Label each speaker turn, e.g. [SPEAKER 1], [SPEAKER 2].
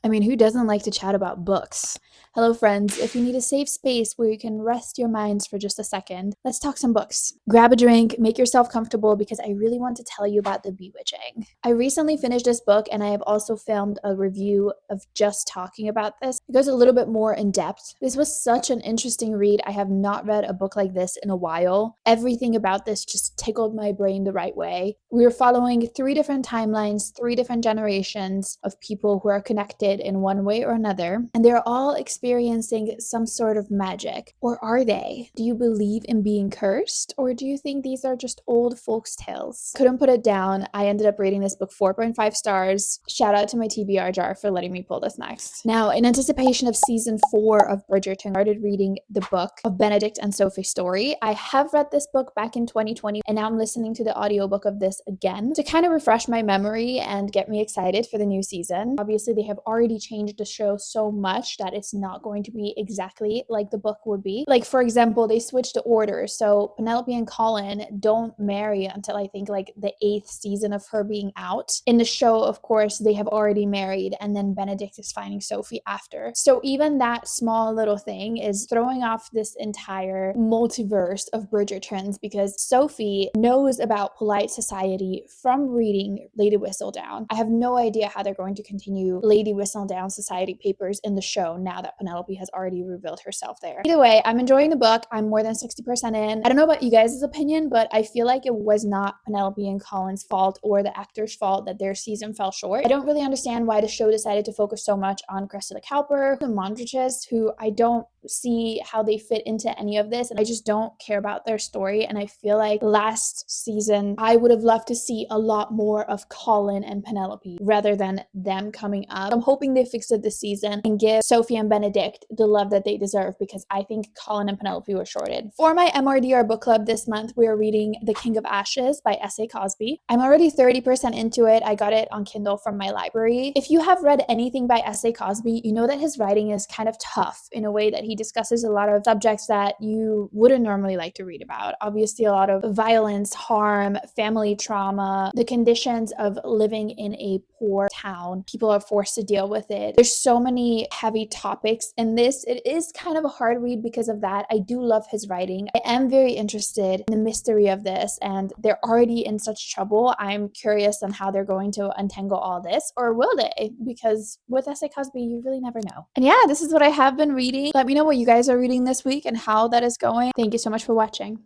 [SPEAKER 1] I mean, who doesn't like to chat about books? Hello, friends. If you need a safe space where you can rest your minds for just a second, let's talk some books. Grab a drink, make yourself comfortable because I really want to tell you about The Bewitching. I recently finished this book and I have also filmed a review of just talking about this. It goes a little bit more in depth. This was such an interesting read. I have not read a book like this in a while. Everything about this just tickled my brain the right way. We were following 3 different timelines, 3 different generations of people who are connected in one way or another, and they're all experiencing some sort of magic. Or are they? Do you believe in being cursed, or do you think these are just old folks' tales? Couldn't put it down. I ended up rating this book 4.5 stars. Shout out to my TBR jar for letting me pull this next. Now, in anticipation of season 4 of Bridgerton, I started reading the book of Benedict and Sophie's story. I have read this book back in 2020, and now I'm listening to the audiobook of this again to kind of refresh my memory and get me excited for the new season. Obviously, they have already changed the show so much that it's not going to be exactly like the book would be. Like, for example, they switched the order. So Penelope and Colin don't marry until I think like the 8th season of her being out. In the show, of course, they have already married, and then Benedict is finding Sophie after. So even that small little thing is throwing off this entire multiverse of Bridgertons because Sophie knows about polite society from reading Lady Whistledown. I have no idea how they're going to continue Lady Whistledown society papers in the show now that Penelope has already revealed herself there. Either way, I'm enjoying the book. I'm more than 60% in. I don't know about you guys' opinion, but I feel like it was not Penelope and Colin's fault or the actors' fault that their season fell short. I don't really understand why the show decided to focus so much on Cressida Cowper and Mondrichs, who I don't see how they fit into any of this, and I just don't care about their story. And I feel like last season I would have loved to see a lot more of Colin and Penelope rather than them coming up. I'm hoping they fix it this season and give Sophie and Benedict the love that they deserve because I think Colin and Penelope were shorted. For my MRDR book club this month, we are reading The King of Ashes by S.A. Cosby. I'm already 30% into it. I got it on Kindle from my library. If you have read anything by S.A. Cosby, you know that his writing is kind of tough in a way that he discusses a lot of subjects that you wouldn't normally like to read about. Obviously, a lot of violence, harm, family trauma, the conditions of living in a poor town. People are forced to deal with it. There's so many heavy topics in this. It is kind of a hard read because of that. I do love his writing. I am very interested in the mystery of this, and they're already in such trouble. I'm curious on how they're going to untangle all this, or will they? Because with S.A. Cosby, you really never know. And yeah, this is what I have been reading. Let me know what you guys are reading this week and how that is going. Thank you so much for watching.